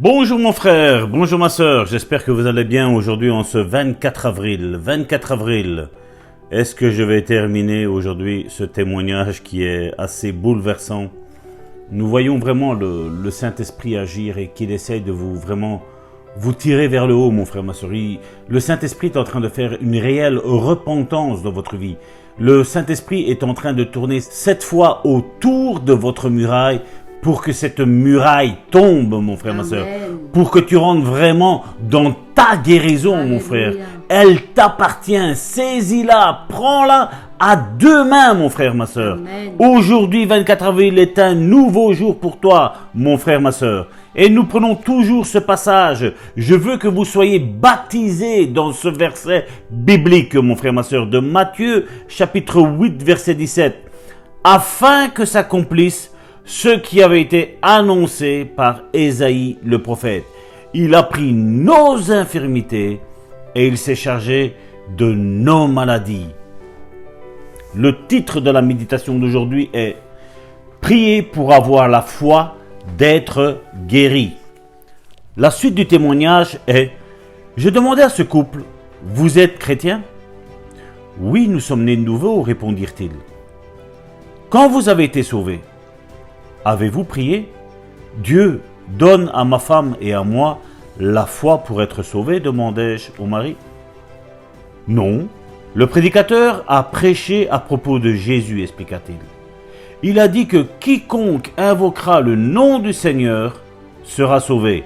Bonjour mon frère, bonjour ma soeur, j'espère que vous allez bien aujourd'hui en ce 24 avril. 24 avril, est-ce que je vais terminer aujourd'hui ce témoignage qui est assez bouleversant? Nous voyons vraiment le Saint-Esprit agir et qu'il essaye de vous tirer vers le haut mon frère, ma soeur. Le Saint-Esprit est en train de faire une réelle repentance dans votre vie. Le Saint-Esprit est en train de tourner 7 fois autour de votre muraille pour que cette muraille tombe, mon frère, ma soeur. Pour que tu rentres vraiment dans ta guérison, Alléluia. Mon frère. Elle t'appartient. Saisis-la, prends-la à deux mains, mon frère, ma soeur. Aujourd'hui, 24 avril, est un nouveau jour pour toi, mon frère, ma soeur. Et nous prenons toujours ce passage. Je veux que vous soyez baptisés dans ce verset biblique, mon frère, ma soeur, de Matthieu, chapitre 8, verset 17. Afin que s'accomplisse ce qui avait été annoncé par Ésaïe le prophète. Il a pris nos infirmités et il s'est chargé de nos maladies. Le titre de la méditation d'aujourd'hui est « Priez pour avoir la foi d'être guéri ». La suite du témoignage est « Je demandais à ce couple, vous êtes chrétien ?» ?»« Oui, nous sommes nés de nouveau, répondirent-ils. »« Quand vous avez été sauvés, avez-vous prié ? Dieu donne à ma femme et à moi la foi pour être sauvés, demandai-je au mari. Non, le prédicateur a prêché à propos de Jésus, expliqua-t-il. Il a dit que quiconque invoquera le nom du Seigneur sera sauvé.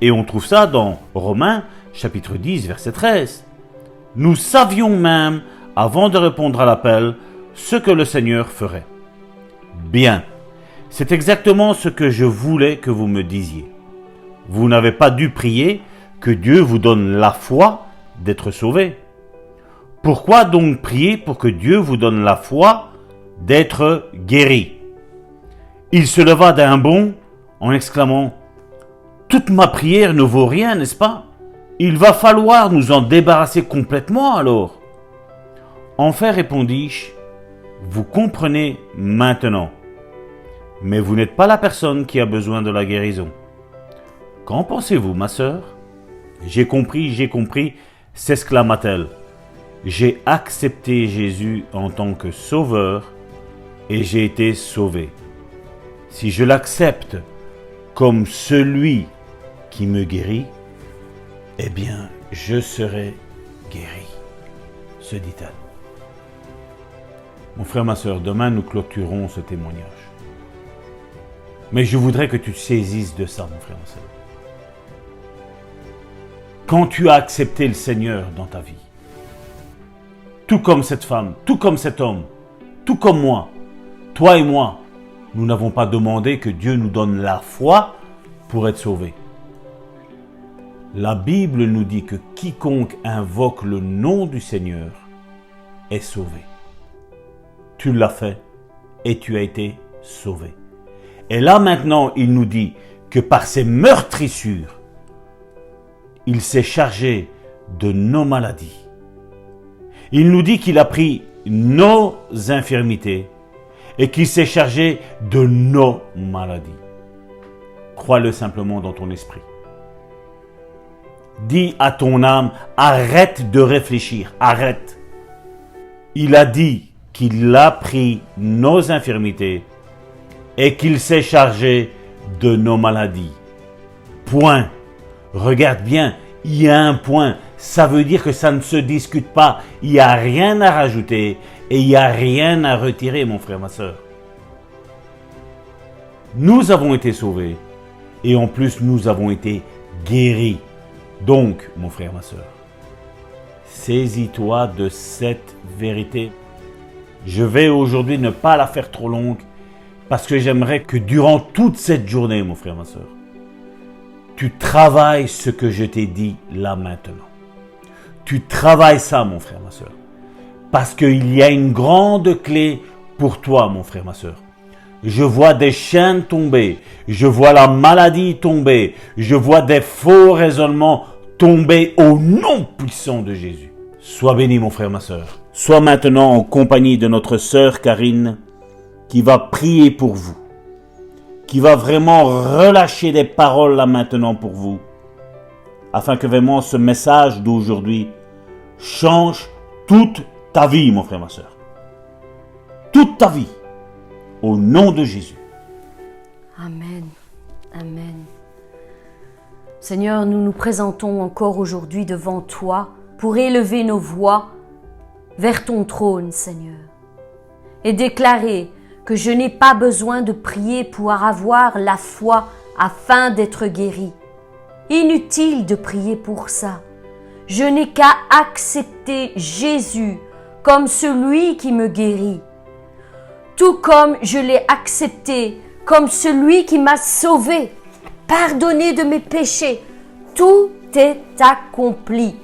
Et on trouve ça dans Romains, chapitre 10, verset 13. Nous savions même, avant de répondre à l'appel, ce que le Seigneur ferait. Bien. C'est exactement ce que je voulais que vous me disiez. Vous n'avez pas dû prier que Dieu vous donne la foi d'être sauvé. Pourquoi donc prier pour que Dieu vous donne la foi d'être guéri ? Il se leva d'un bond en exclamant « Toute ma prière ne vaut rien, n'est-ce pas ? Il va falloir nous en débarrasser complètement alors. » Enfin répondis-je « Vous comprenez maintenant. Mais vous n'êtes pas la personne qui a besoin de la guérison. Qu'en pensez-vous, ma sœur ? J'ai compris, s'exclama-t-elle. J'ai accepté Jésus en tant que sauveur et j'ai été sauvée. Si je l'accepte comme celui qui me guérit, eh bien, je serai guérie, se dit-elle. Mon frère, ma sœur, demain nous clôturons ce témoignage. Mais je voudrais que tu te saisisses de ça, mon frère, ma sœur. Quand tu as accepté le Seigneur dans ta vie, tout comme cette femme, tout comme cet homme, tout comme moi, toi et moi, nous n'avons pas demandé que Dieu nous donne la foi pour être sauvés. La Bible nous dit que quiconque invoque le nom du Seigneur est sauvé. Tu l'as fait et tu as été sauvé. Et là maintenant, il nous dit que par ses meurtrissures, il s'est chargé de nos maladies. Il nous dit qu'il a pris nos infirmités et qu'il s'est chargé de nos maladies. Crois-le simplement dans ton esprit. Dis à ton âme, arrête de réfléchir, arrête. Il a dit qu'il a pris nos infirmités et qu'il s'est chargé de nos maladies. Point. Regarde bien, il y a un point. Ça veut dire que ça ne se discute pas. Il n'y a rien à rajouter et il n'y a rien à retirer, mon frère, ma soeur. Nous avons été sauvés et en plus nous avons été guéris. Donc, mon frère, ma soeur, saisis-toi de cette vérité. Je vais aujourd'hui ne pas la faire trop longue, parce que j'aimerais que durant toute cette journée, mon frère, ma soeur, tu travailles ce que je t'ai dit là maintenant. Tu travailles ça, mon frère, ma soeur. Parce qu'il y a une grande clé pour toi, mon frère, ma soeur. Je vois des chaînes tomber. Je vois la maladie tomber. Je vois des faux raisonnements tomber au nom puissant de Jésus. Sois béni, mon frère, ma soeur. Sois maintenant en compagnie de notre sœur Karine, qui va prier pour vous, qui va vraiment relâcher des paroles là maintenant pour vous, afin que vraiment ce message d'aujourd'hui change toute ta vie, mon frère, ma soeur. Toute ta vie, au nom de Jésus. Amen. Amen. Seigneur, nous nous présentons encore aujourd'hui devant toi pour élever nos voix vers ton trône, Seigneur, et déclarer que je n'ai pas besoin de prier pour avoir la foi afin d'être guéri. Inutile de prier pour ça. Je n'ai qu'à accepter Jésus comme celui qui me guérit, tout comme je l'ai accepté comme celui qui m'a sauvé, pardonné de mes péchés. Tout est accompli.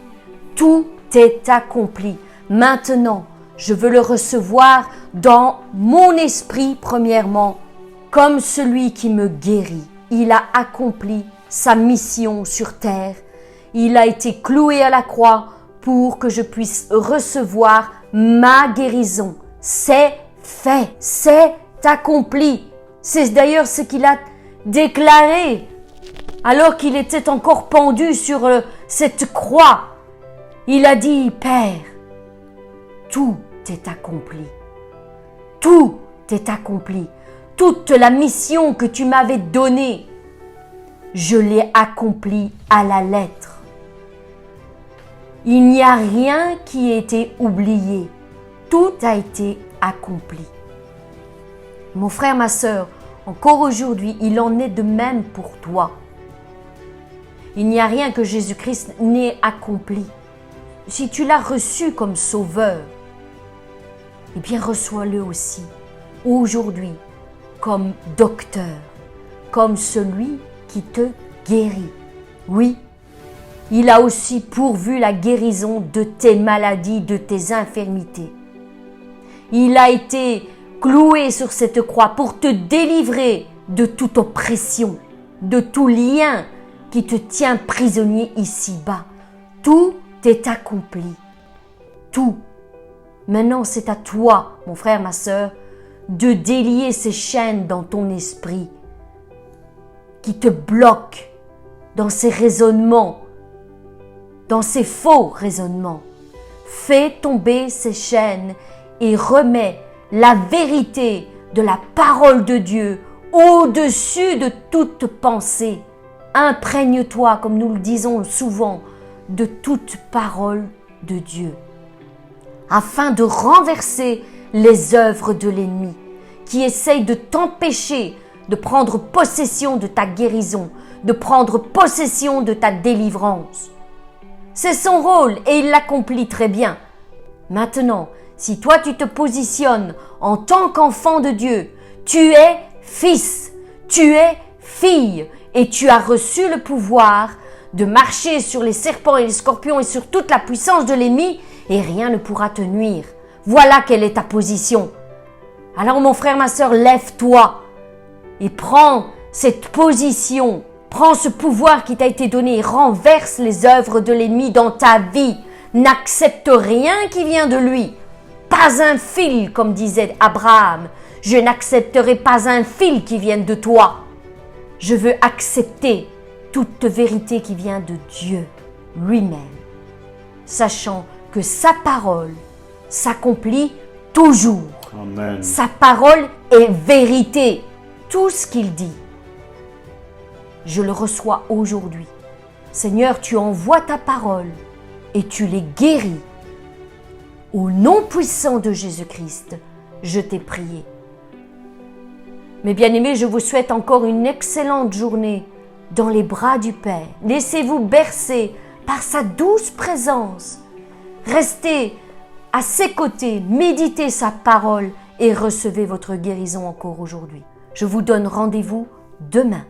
Tout est accompli. Maintenant, je veux le recevoir dans mon esprit premièrement, comme celui qui me guérit. Il a accompli sa mission sur terre. Il a été cloué à la croix pour que je puisse recevoir ma guérison. C'est fait, c'est accompli. C'est d'ailleurs ce qu'il a déclaré alors qu'il était encore pendu sur cette croix. Il a dit, Père, tout est accompli. Tout est accompli. Toute la mission que tu m'avais donnée, je l'ai accomplie à la lettre. Il n'y a rien qui ait été oublié. Tout a été accompli. Mon frère, ma sœur, encore aujourd'hui, il en est de même pour toi. Il n'y a rien que Jésus-Christ n'ait accompli. Si tu l'as reçu comme sauveur, eh bien reçois-le aussi aujourd'hui comme docteur, comme celui qui te guérit. Oui, il a aussi pourvu la guérison de tes maladies, de tes infirmités. Il a été cloué sur cette croix pour te délivrer de toute oppression, de tout lien qui te tient prisonnier ici-bas. Tout est accompli. Tout. Maintenant, c'est à toi, mon frère, ma sœur, de délier ces chaînes dans ton esprit qui te bloquent dans ces raisonnements, dans ces faux raisonnements. Fais tomber ces chaînes et remets la vérité de la parole de Dieu au-dessus de toute pensée. Imprègne-toi, comme nous le disons souvent, de toute parole de Dieu, afin de renverser les œuvres de l'ennemi qui essaye de t'empêcher de prendre possession de ta guérison, de prendre possession de ta délivrance. C'est son rôle et il l'accomplit très bien. Maintenant, si toi tu te positionnes en tant qu'enfant de Dieu, tu es fils, tu es fille et tu as reçu le pouvoir de marcher sur les serpents et les scorpions et sur toute la puissance de l'ennemi et rien ne pourra te nuire. Voilà quelle est ta position. Alors mon frère, ma sœur, lève-toi et prends cette position, prends ce pouvoir qui t'a été donné et renverse les œuvres de l'ennemi dans ta vie. N'accepte rien qui vient de lui. Pas un fil, comme disait Abraham. Je n'accepterai pas un fil qui vienne de toi. Je veux accepter toute vérité qui vient de Dieu lui-même, sachant que sa parole s'accomplit toujours. Amen. Sa parole est vérité. Tout ce qu'il dit, je le reçois aujourd'hui. Seigneur, tu envoies ta parole et tu les guéris. Au nom puissant de Jésus-Christ, je t'ai prié. Mes bien-aimés, je vous souhaite encore une excellente journée dans les bras du Père. Laissez-vous bercer par sa douce présence. Restez à ses côtés, méditez sa parole et recevez votre guérison encore aujourd'hui. Je vous donne rendez-vous demain.